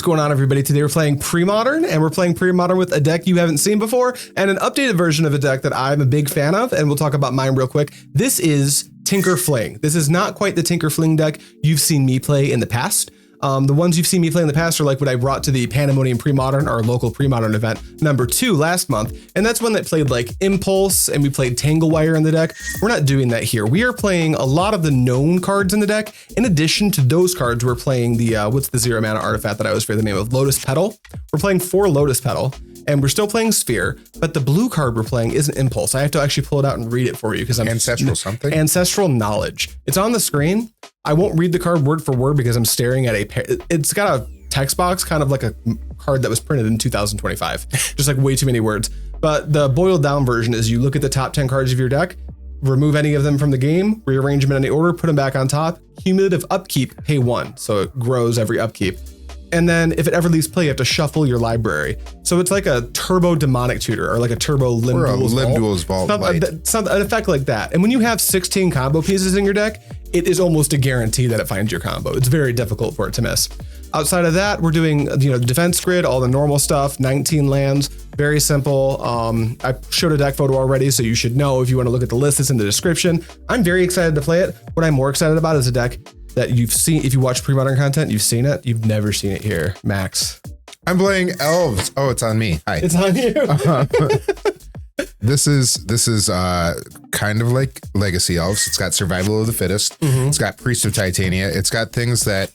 going on, everybody? Today we're playing Premodern, and we're playing Premodern with a deck you haven't seen before, and an updated version of a deck that I'm a big fan of, and we'll talk about mine real quick. This is Tinker Fling. This is not quite the Tinker Fling deck you've seen me play in the past. The ones you've seen me play in the past are like what I brought to the Pandemonium Premodern, our local Premodern event, #2 last month. And that's one that played like Impulse, and we played Tangle Wire in the deck. We're not doing that here. We are playing a lot of the known cards in the deck. In addition to those cards, we're playing the, what's the 0 mana artifact that I always forget the name of? Lotus Petal. We're playing 4 Lotus Petal, and we're still playing Sphere, but the blue card we're playing isn't Impulse. I have to actually pull it out and read it for you because I'm Ancestral something? Ancestral Knowledge. It's on the screen. I won't read the card word for word because I'm staring at it's got a text box, kind of like a card that was printed in 2025. Just like way too many words. But the boiled down version is you look at the top 10 cards of your deck, remove any of them from the game, rearrange them in any order, put them back on top. Cumulative upkeep, pay 1. So it grows every upkeep. And then if it ever leaves play, you have to shuffle your library. So it's like a turbo demonic tutor or like a turbo Limb Duel's Vault. Some an effect like that. And when you have 16 combo pieces in your deck, it is almost a guarantee that it finds your combo. It's very difficult for it to miss. Outside of that, we're doing, the defense grid, all the normal stuff, 19 lands, very simple. I showed a deck photo already, so you should know if you want to look at the list, it's in the description. I'm very excited to play it. What I'm more excited about is a deck that you've seen. If you watch Premodern content, you've seen it. You've never seen it here. Max. I'm playing Elves. Oh, it's on me. Hi. It's on you. This is kind of like Legacy Elves. It's got Survival of the Fittest. It's got Priest of Titania. It's got things that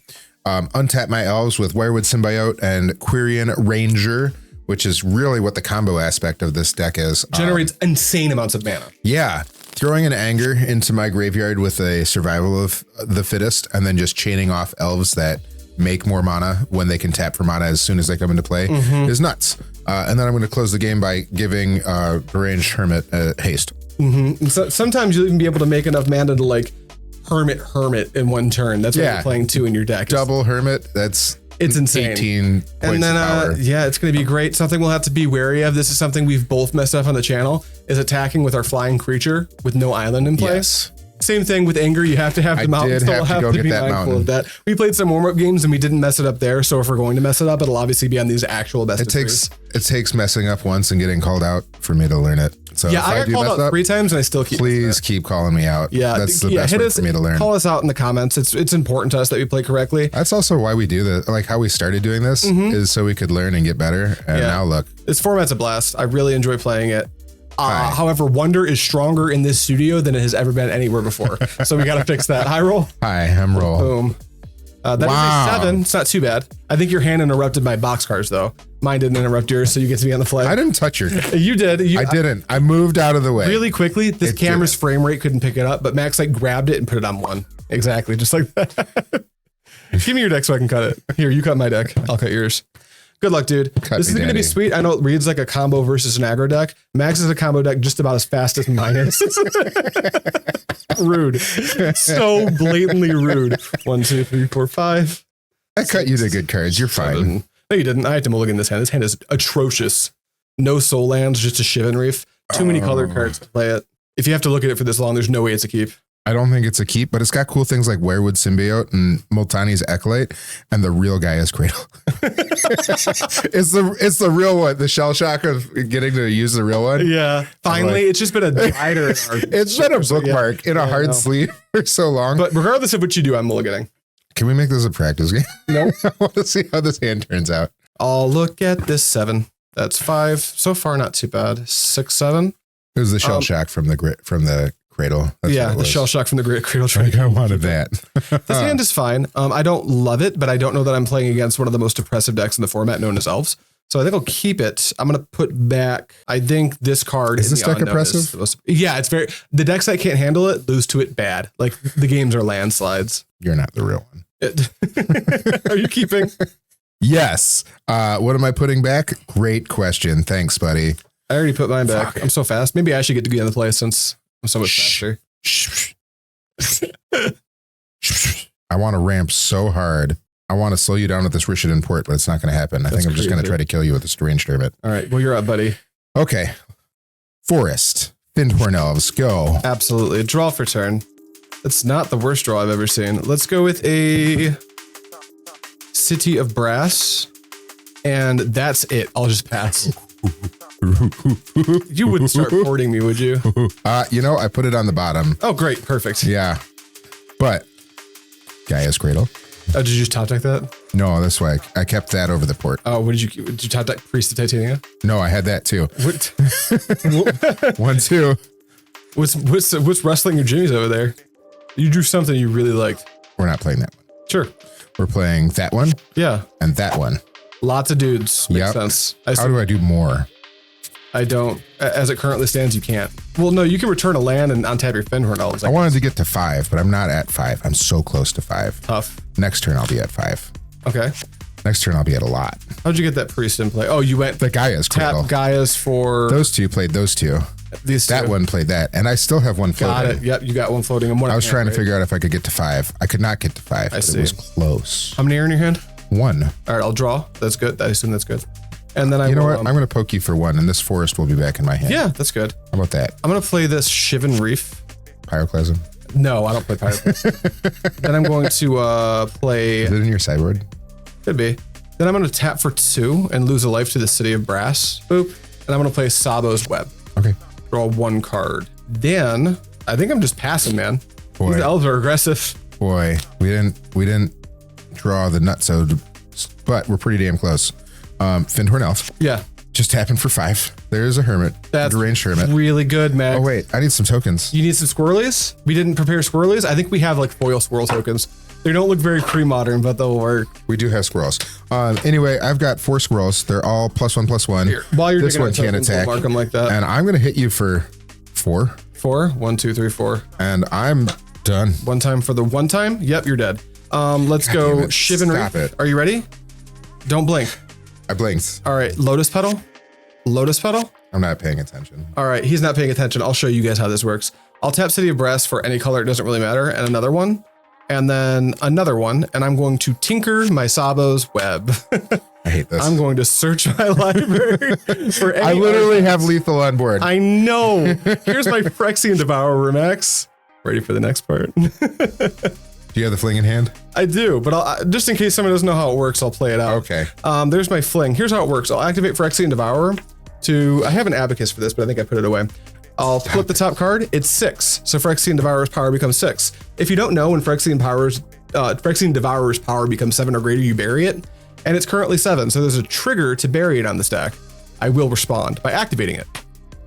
untap my elves with Wirewood Symbiote and Quirion Ranger, which is really what the combo aspect of this deck is. Generates insane amounts of mana. Yeah. Throwing an Anger into my graveyard with a Survival of the Fittest, and then just chaining off elves that make more mana when they can tap for mana as soon as they come into play is nuts. And then I'm going to close the game by giving Deranged Hermit haste. So sometimes you'll even be able to make enough mana to like Hermit in one turn. That's what you're playing 2 in your deck. Double Hermit, it's insane. 18 points and then, of power. Yeah, it's going to be great. Something we'll have to be wary of. This is something we've both messed up on the channel, is attacking with our flying creature with no island in play. Yes. Same thing with Anger. You have to have the mountain. So we'll have to be mindful of that. We played some warm-up games and we didn't mess it up there. So if we're going to mess it up, it'll obviously be on these actual best of 3. It takes messing up once and getting called out for me to learn it. So yeah, I got called out 3 times and I still keep. Please keep calling me out. Yeah, that's the best way for me to learn. Call us out in the comments. It's important to us that we play correctly. That's also why we do this. Like how we started doing this is so we could learn and get better. And now look, this format's a blast. I really enjoy playing it. However, Wonder is stronger in this studio than it has ever been anywhere before. So we got to fix that. Hi, Roll. Hi, I'm Roll. Boom. That is a 7. It's not too bad. I think your hand interrupted my boxcars, though. Mine didn't interrupt yours, so you get to be on the fly. I didn't touch your. You did. I didn't. I moved out of the way. Really quickly, this camera's frame rate couldn't pick it up, but Max like grabbed it and put it on 1. Exactly, just like that. Give me your deck so I can cut it. Here, you cut my deck. I'll cut yours. Good luck, dude. This is going to be sweet. I know it reads like a combo versus an aggro deck. Max is a combo deck just about as fast as mine is. Rude. So blatantly rude. 1, 2, 3, 4, 5. I cut you the good cards. You're fine. No, you didn't. I had to mulligan this hand. This hand is atrocious. No soul lands, just a Shivan Reef. Too many colored cards to play it. If you have to look at it for this long, there's no way it's a keep. I don't think it's a keep, but it's got cool things like Wirewood Symbiote and Multani's Acolyte and the real Gaea's Cradle. It's the real one. The shell shock of getting to use the real one. Yeah. Finally, it's just been a divider. It's been a bookmark in a hard sleeve for so long. But regardless of what you do, I'm mulliganing. Can we make this a practice game? No. I want to see how this hand turns out. I'll look at this 7. That's 5. So far, not too bad. 6, 7. It was the shell shock from the Cradle. That's the shell shock from the Great Cradle. I wanted that. This hand is fine. I don't love it, but I don't know that I'm playing against one of the most oppressive decks in the format known as Elves. So I think I'll keep it. I'm going to put back, I think this card is this deck oppressive? It's very, the decks that can't handle it lose to it bad. Like the games are landslides. You're not the real one. Are you keeping? Yes. What am I putting back? Great question. Thanks, buddy. I already put mine back. I'm so fast. Maybe I should get to be on the play since I'm so much faster. I want to ramp so hard. I want to slow you down with this Rishadan Port, but it's not going to happen. I think I'm just going to try to kill you with this Deranged Hermit. All right. Well, you're up, buddy. Okay. Forest. Fyndhorn Elves. Go. Absolutely. Draw for turn. That's not the worst draw I've ever seen. Let's go with a City of Brass. And that's it. I'll just pass. You wouldn't start porting me, would you? You know, I put it on the bottom. Oh, great. Perfect. Yeah. But Gaea's Cradle. Oh, did you just top deck that? No, this way. I kept that over the port. Oh, what did you top deck Priest of Titania? No, I had that too. What? 1, 2. What's rustling your jimmies over there? You drew something you really liked. We're not playing that one. Sure. We're playing that one. Yeah. And that one. Lots of dudes. Makes sense. How do I do more? I don't. As it currently stands, you can't. Well, no, you can return a land and untap your Fyndhorn Elves. I wanted to get to 5, but I'm not at 5. I'm so close to 5. Tough. Next turn, I'll be at 5. Okay. Next turn, I'll be at a lot. How'd you get that priest in play? Oh, you went The Gaea's Cradle. tap Gaia's for Those two played those two. these two. That one played that. And I still have one floating. Got it. Yep, you got one floating. And one I was trying to figure out if I could get to 5. I could not get to 5, but see. it was close. How many are in your hand? 1. All right, I'll draw. That's good. I assume that's good. And then You know what? I'm going to poke you for 1, and this forest will be back in my hand. Yeah, that's good. How about that? I'm going to play this Shivan Reef. Pyroclasm. No, I don't play Pyroblast. Then I'm going to play... Is it in your sideboard? Could be. Then I'm going to tap for 2 and lose a life to the City of Brass. Boop. And I'm going to play Tsabo's Web. Okay. Draw 1 card. Then I think I'm just passing, man. Boy. These elves are aggressive. Boy, we didn't draw the nutso, but we're pretty damn close. Fyndhorn Elves. Yeah. Just happened for 5. There's a hermit. That's Deranged Hermit. really good, man. Oh wait, I need some tokens. You need some squirrelies? We didn't prepare squirrelies. I think we have like foil squirrel tokens. They don't look very pre-modern, but they'll work. We do have squirrels. Anyway, I've got 4 squirrels. They're all +1/+1. Here, while you're this digging one out can't tokens, we'll attack. mark them like that. And I'm gonna hit you for 4. 4. 1, 2, 3, 4. And I'm done. One time for the one time. Yep, you're dead. Let's God go damn it. Shivan Stop Reef. it. Are you ready? Don't blink. I blinked. All right, Lotus Petal. Lotus Petal. I'm not paying attention. All right, he's not paying attention. I'll show you guys how this works. I'll tap City of Brass for any color. It doesn't really matter. And another one. And then another one. And I'm going to tinker my Tsabo's Web. I hate this. I'm going to search my library for any I literally have lethal on board. I know. Here's my Phyrexian Devourer, Max. Ready for the next part? Do you have the fling in hand? I do, but just in case someone doesn't know how it works, I'll play it out. Okay. There's my fling. Here's how it works. I'll activate Phyrexian Devourer to, I have an abacus for this, but I think I put it away. I'll flip the top card. It's 6. So Phyrexian Devourer's power becomes 6. If you don't know, when Phyrexian Devourer's power becomes 7 or greater, you bury it. And it's currently 7. So there's a trigger to bury it on the stack. I will respond by activating it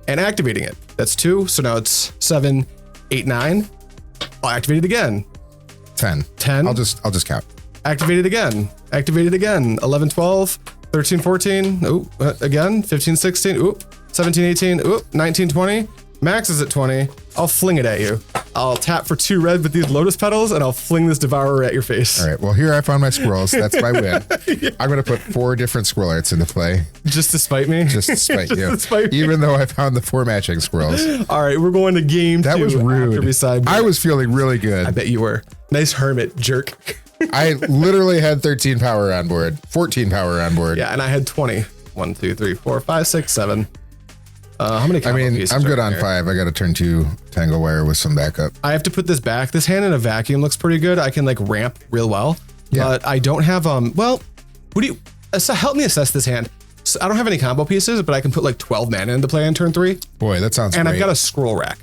and activating it. That's 2. So now it's 7, 8, 9. I'll activate it again. 10. 10. I'll just count. Activate it again. Activate it again. 11, 12, 13, 14. Ooh, again. 15, 16. Ooh, 17, 18. Ooh, 19, 20. Max is at 20. I'll fling it at you. I'll tap for 2 red with these Lotus Petals, and I'll fling this Devourer at your face. All right. Well, here I found my squirrels. That's my win. Yeah. I'm going to put 4 different squirrel arts into play. Just to spite me? Just to spite you. To spite me. Even though I found the 4 matching squirrels. All right, we're going to game 2. That was rude. After we sideboard. I was feeling really good. I bet you were. Nice hermit, jerk. I literally had 13 power on board, 14 power on board. Yeah, and I had 20. 1, 2, 3, 4, 5, 6, 7. How many combo pieces I'm good are on here? 5. I got to turn 2 Tangle Wire with some backup. I have to put this back. This hand in a vacuum looks pretty good. I can like ramp real well, Yeah. but I don't have, well, what do you, help me assess this hand. So I don't have any combo pieces, but I can put like 12 mana into play on turn 3. Boy, that sounds And great. I've got a scroll rack.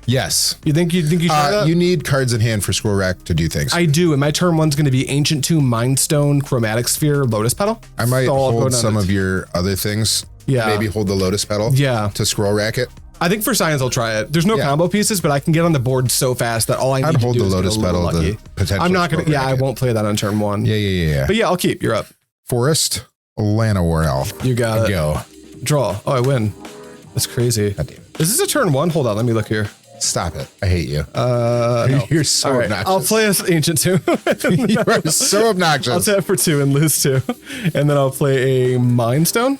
Yes. You think you try that? You need cards in hand for scroll rack to do things. I do, and my turn 1's going to be Ancient Tomb, Mind Stone, Chromatic Sphere, Lotus Petal. I might So I'll go hold down some to- of your other things. Yeah. Maybe hold the Lotus Petal. Yeah. To scroll rack it. I think for science I'll try it. There's no Yeah. combo pieces, but I can get on the board so fast that all I need I'd to hold do the is Lotus get a little Petal to lucky. potentially I'm not going to, scroll yeah, rack I it. won't play that on turn 1. Yeah. But yeah, I'll keep. You're up. Forest, Llanowar Elf. You got it. Go. Draw. Oh, I win. That's crazy. God damn it. Is this a turn 1? Hold on, let me look here. Stop it. I hate you. No. You're so All right, obnoxious. I'll play as Ancient Tomb. You are so obnoxious. I'll tap for 2 and lose 2. And then I'll play a Mind Stone.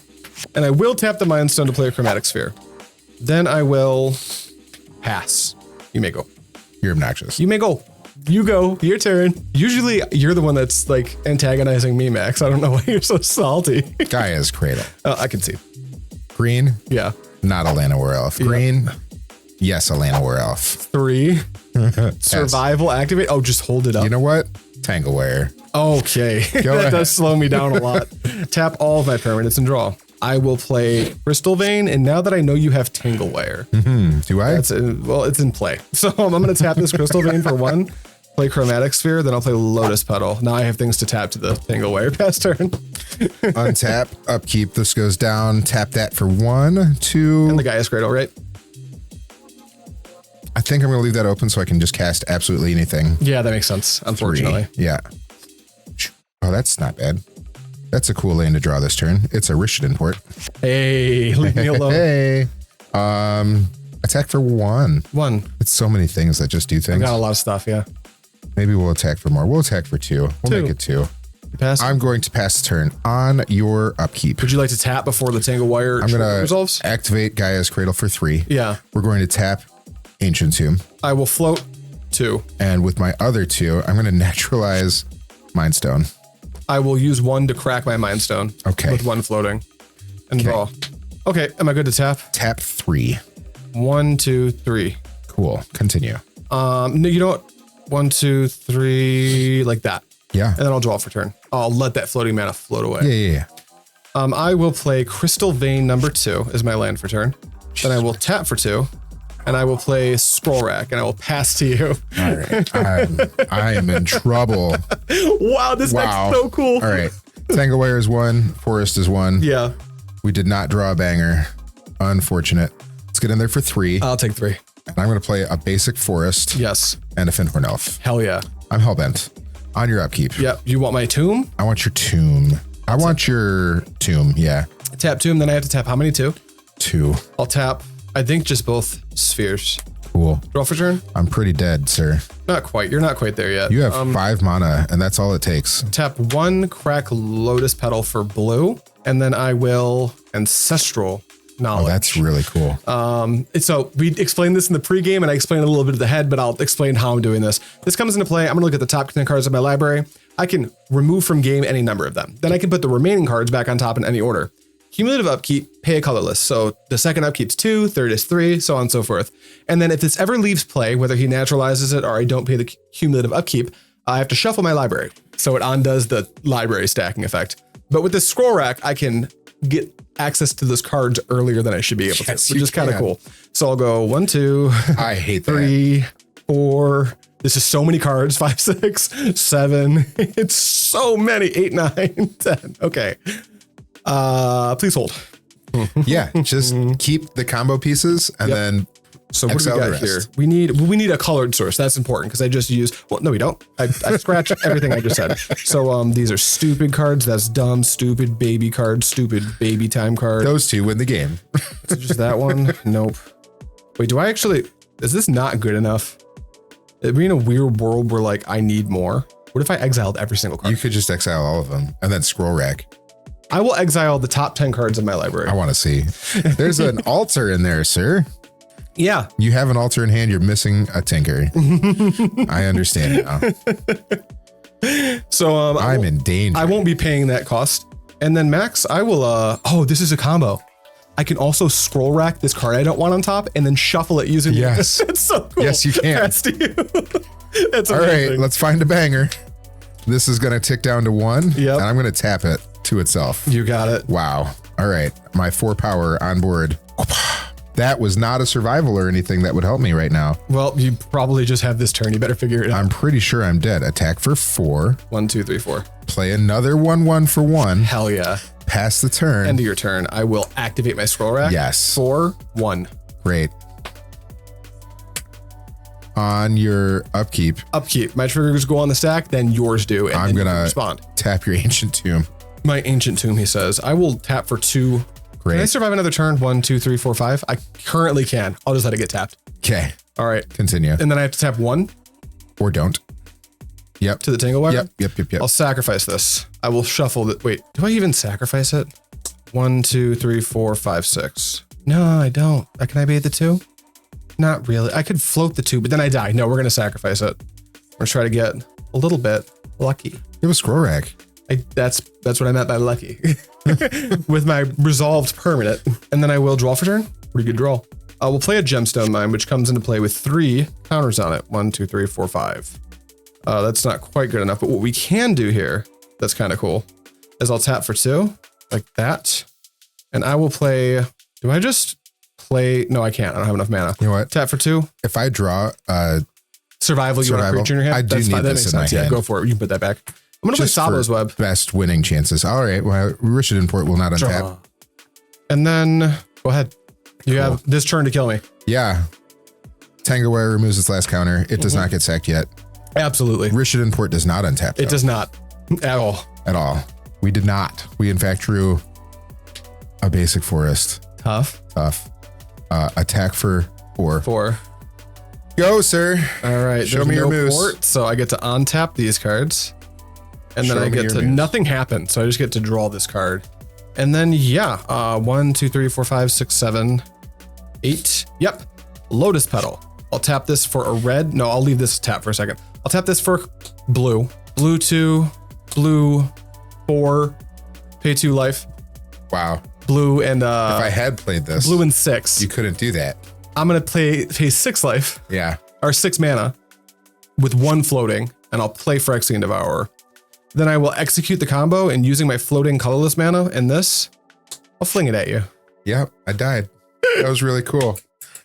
And I will tap the Mind Stone to play a Chromatic Sphere. Then I will pass. You may go. You're obnoxious. You may go. You go. Your turn. Usually you're the one that's like antagonizing me, Max. I don't know why you're so salty. Gaia's Cradle. I can see. Green, Yeah. not a Llanowar Elf. Green, yes, a Llanowar Elf. 3. Survival activate. Oh, just hold it up. You know what? Tangle Wire. Okay, that does slow me down a lot. Tap all of my permanents and draw. I will play Crystal Vein, and now that I know you have Tangle Wire, do I? Well, it's in play. So I'm going to tap this Crystal Vein for 1, play Chromatic Sphere, then I'll play Lotus Petal. Now I have things to tap to the Tangle Wire past turn. Untap, upkeep, this goes down, tap that for 1, 2. And the Gaea's Cradle, right? I think I'm going to leave that open so I can just cast absolutely anything. Yeah, that makes sense, unfortunately. 3. Yeah. Oh, that's not bad. That's a cool lane to draw this turn. It's a Rishadan Port. Hey, leave me alone. Hey. Attack for 1. 1. It's so many things that just do I things. got a lot of stuff, yeah. Maybe we'll attack for more. We'll attack for 2. We'll 2. make it 2. You pass? I'm going to pass the turn on your upkeep. Would you like to tap before the Tangle Wire I'm going to resolves? activate Gaea's Cradle for 3. Yeah. We're going to tap Ancient Tomb. I will float 2. And with my other 2, I'm going to naturalize Mind Stone. I will use 1 to crack my Mind Stone. Okay. With 1 floating. And draw. Okay, am I good to tap? Tap 3. 1, 2, 3. Cool. Continue. No, you know what? 1, 2, 3, like that. Yeah. And then I'll draw for turn. I'll let that floating mana float away. Yeah. I will play Crystal Vein number 2 as my land for turn. Then I will tap for 2. And I will play Scroll Rack, and I will pass to you. All right. I am in trouble. Wow, this deck's so cool. All right. Tangle Wire is 1. Forest is 1. Yeah. We did not draw a banger. Unfortunate. Let's get in there for 3. I'll take 3. And I'm going to play a basic Forest. Yes. And a Fyndhorn Elf. Hell yeah. I'm hellbent. On your upkeep. Yep. You want my Tomb? I want your Tomb. I want your Tomb. Yeah. Tap Tomb, then I have to tap how many? 2? 2. I'll tap, I think, just both spheres. Cool. Draw for turn? I'm pretty dead, sir. Not quite. You're not quite there yet. You have 5 mana, and that's all it takes. Tap 1, crack Lotus Petal for blue, and then I will Ancestral Knowledge. Oh, that's really cool. So we explained this in the pregame, and I explained a little bit at the head, but I'll explain how I'm doing this. This comes into play. I'm gonna look at the top 10 cards of my library. I can remove from game any number of them. Then I can put the remaining cards back on top in any order. Cumulative upkeep, pay a colorless. So the second upkeep's 2, third is 3, so on and so forth. And then if this ever leaves play, whether he naturalizes it or I don't pay the cumulative upkeep, I have to shuffle my library. So it undoes the library stacking effect. But with this Scroll Rack, I can get access to those cards earlier than I should be able to, which is kind of cool. So I'll go 1, 2, I hate 3, 4. This is so many cards. 5, 6, 7. It's so many. 8, 9, 10. Okay. Please hold. Yeah, just keep the combo pieces and then so what do we got here? We need a colored source. That's important because I just use, well, no, we don't. I scratched everything I just said. So these are stupid cards. That's dumb, stupid baby cards, stupid baby time card. Those 2 win the game. So just that one. Nope. Wait, do I actually, is this not good enough? Are we in a weird world where like I need more? What if I exiled every single card? You could just exile all of them and then Scroll Rack. I will exile the top 10 cards of my library. I want to see. There's an altar in there, sir. Yeah. You have an altar in hand. You're missing a tinker. I understand now. So I'm in danger. I won't be paying that cost. And then Max, I will, oh, this is a combo. I can also Scroll Rack this card I don't want on top and then shuffle it using Yes. It's so cool. Yes, you can. That's to you. That's all amazing. right, let's find a banger. This is going to tick down to 1. Yep. And I'm going to tap it to itself. You got it. Wow. All right. My 4 power on board. That was not a survival or anything that would help me right now. Well, you probably just have this turn. You better figure it out. I'm pretty sure I'm dead. Attack for 4. 1, 2, 3, 4. Play another 1/1 for 1. Hell yeah. Pass the turn. End of your turn. I will activate my Scroll Rack. Yes. 4, 1. Great. On your upkeep. Upkeep. My triggers go on the stack, then yours do. And I'm going to respond. Tap your Ancient Tomb. My Ancient Tomb, he says. I will tap for 2. Great. Can I survive another turn? 1, 2, 3, 4, 5. I currently can. I'll just let it get tapped. Okay. All right. Continue. And then I have to tap 1. Or don't. Yep. To the Tangle Wire? Yep. I'll sacrifice this. I will shuffle it. Wait, do I even sacrifice it? 1, 2, 3, 4, 5, 6. No, I don't. Can I bait the 2? Not really. I could float the 2, but then I die. No, we're going to sacrifice it. We're going to try to get a little bit lucky. You have a Scroll Rack. That's what I meant by lucky. With my resolved permanent. And then I will draw for turn. Pretty good draw. We'll play a Gemstone Mine, which comes into play with 3 counters on it. 1, 2, 3, 4, 5. That's not quite good enough, but what we can do here, that's kind of cool, is I'll tap for 2, like that. And I will play, do I just play? No, I can't. I don't have enough mana. You know what? Tap for 2. If I draw Survival, you want a creature in your hand? I do need this in my hand. Yeah, go for it. You can put that back. I'm going to play Tsabo's Web. Best winning chances. All right. Well, Rishadan Port will not untap. And then go ahead. You have this turn to kill me. Yeah. Tangle Wire removes its last counter. It does not get sacked yet. Absolutely. Rishadan Port does not untap. It does not. At all. At all. We did not. We, in fact, drew a basic forest. Tough. Attack for 4. 4. Go, sir. All right. Show me your moves. Port, so I get to untap these cards. And then I get to nothing happen. So I just get to draw this card. And then, yeah. 1, 2, 3, 4, 5, 6, 7, 8. Yep. Lotus Petal. I'll tap this for a red. No, I'll leave this tap for a second. I'll tap this for blue. Blue 2. Blue 4. Pay 2 life. Wow. Blue and if I had played this, blue and 6. You couldn't do that. I'm gonna pay 6 life. Yeah. Or 6 mana with 1 floating, and I'll play Phyrexian Devourer. Then I will execute the combo, and using my floating colorless mana and this, I'll fling it at you. Yep, I died. That was really cool.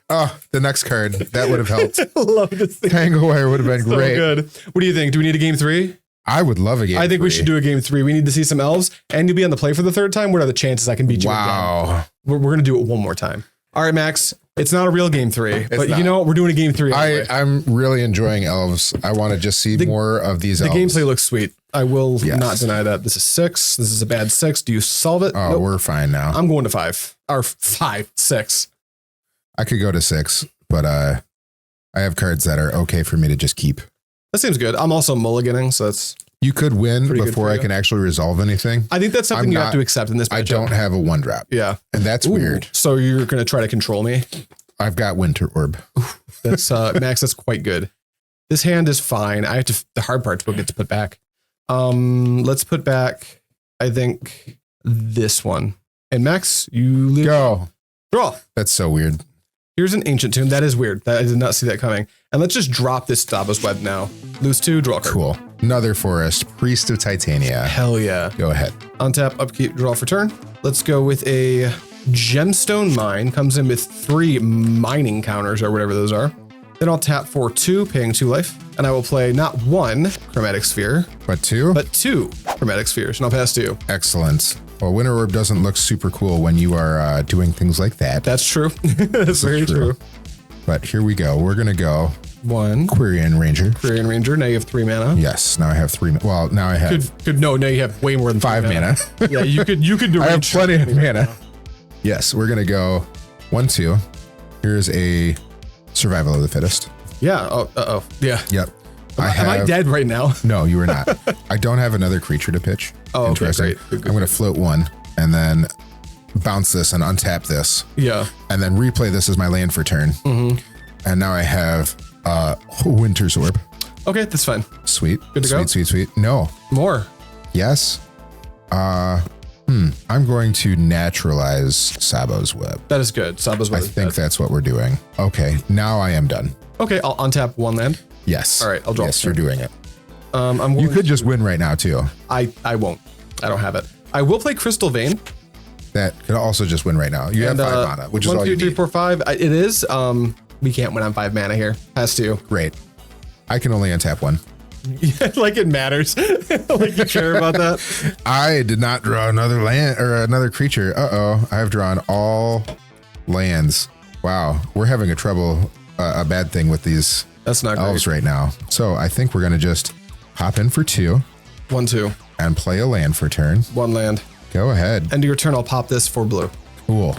Oh, the next card. That would have helped. Love to see. Tangle Wire would have been So great. good. What do you think? Do we need a game 3? I would love a game 3. I think we should do a game 3. We need to see some elves, and you'll be on the play for the 3rd time. What are the chances I can beat you again? Wow. We're going to do it one more time. All right, Max. It's not a real game 3, but you know what? We're doing a game 3. Anyway. I'm really enjoying elves. I want to just see more of these elves. The gameplay looks sweet. I will not deny that. This is 6. This is a bad 6. Do you solve it? Oh, we're fine now. I'm going to 5. Or 5, 6. I could go to 6, but I have cards that are okay for me to just keep. That seems good. I'm also mulliganing, so that's... You could win before I can actually resolve anything. I think that's something you have to accept in this matchup. I don't have a 1-drop. Yeah. And that's weird. So you're going to try to control me? I've got Winter Orb. That's Max, that's quite good. This hand is fine. I have to, the hard parts we'll get to put back. Let's put back, I think, this one. And Max, you leave. Go. Draw. That's so weird. Here's an Ancient Tomb. That is weird. I did not see that coming. And let's just drop this Tsabo's Web now. Lose 2, draw a card. Cool. Another forest. Priest of Titania. Hell yeah. Go ahead. Untap, upkeep, draw for turn. Let's go with a Gemstone Mine. Comes in with 3 mining counters or whatever those are. Then I'll tap for 2, paying 2 life. And I will play not 1 Chromatic Sphere. But 2? But 2 Chromatic Spheres. And I'll pass 2. Excellent. Well, Winter Orb doesn't look super cool when you are doing things like that. That's true. That's very true. But here we go. We're going to go 1 Quirion Ranger. Quirion Ranger. Now you have 3 mana. Yes. Now I have 3. Well, now I have no. Now you have way more than 5 mana. Yeah, you could do. I have plenty of mana. Yes, we're going to go 1, 2. Here's a Survival of the Fittest. Yeah. Oh. Yeah. Yep. Am I dead right now? No, you are not. I don't have another creature to pitch. Oh, okay, great. I'm going to float 1 and then bounce this and untap this. Yeah. And then replay this as my land for turn. Mm-hmm. And now I have Winter's Orb. Okay, that's fine. Sweet. Good to go? Sweet. No. More. Yes. I'm going to naturalize Tsabo's Web. That is good. Tsabo's Web. I think that's what we're doing. Okay, now I am done. Okay, I'll untap 1 land. Yes. All right, I'll draw. Yes, you're doing it. You could just win right now too. I won't. I don't have it. I will play Crystal Vein. That could also just win right now. You have 5 mana, which is all you need. 1, 2, 3, 4, 5. It is. We can't win on 5 mana here. Has to. Great. I can only untap 1. Like it matters. Like you care about that. I did not draw another land or another creature. I have drawn all lands. Wow, we're having a bad thing with these That's not elves great. right now. So I think we're gonna just hop in for 2. 1, 2. And play a land for turn. 1 land. Go ahead. End of your turn, I'll pop this for blue. Cool.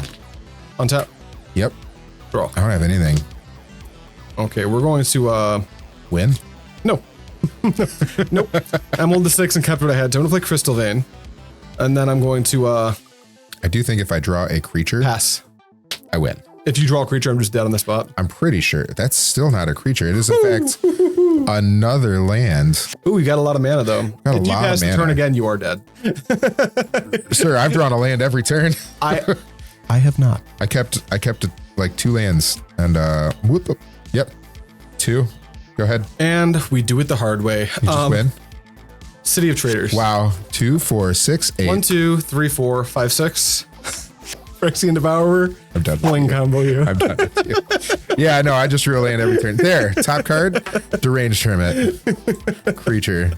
Untap. Yep. Draw. I don't have anything. Okay, we're going to Win? No. Nope. I'm on the 6 and kept what I had. So I'm gonna play Crystal Vein. And then I'm going to I do think if I draw a creature, pass. I win. If you draw a creature, I'm just dead on the spot. I'm pretty sure. That's still not a creature. It is in fact another land. Ooh, you got a lot of mana though. Got if you pass the turn again, you are dead. Sir, I've drawn a land every turn. I have not. I kept like 2 lands and whoop. Yep. 2. Go ahead. And we do it the hard way. You just win. City of Traitors. Wow. 2, 4, 6, 8. 1, 2, 3, 4, 5, 6. Phyrexian Devourer. I'm done. Fling combo you. I'm done with you. Yeah, no, I just re-land every turn. There, top card, Deranged Hermit. Creature.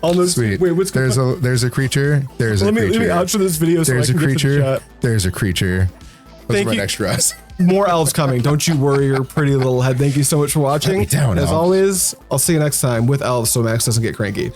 Almost. Sweet. Wait, what's there's a creature. There's a creature. Let me outro this video There's so I a can get to the creature. chat. There's a creature. Those Thank are my you. extras. More elves coming. Don't you worry your pretty little head. Thank you so much for watching. Let me down, As elves. always, I'll see you next time with elves so Max doesn't get cranky.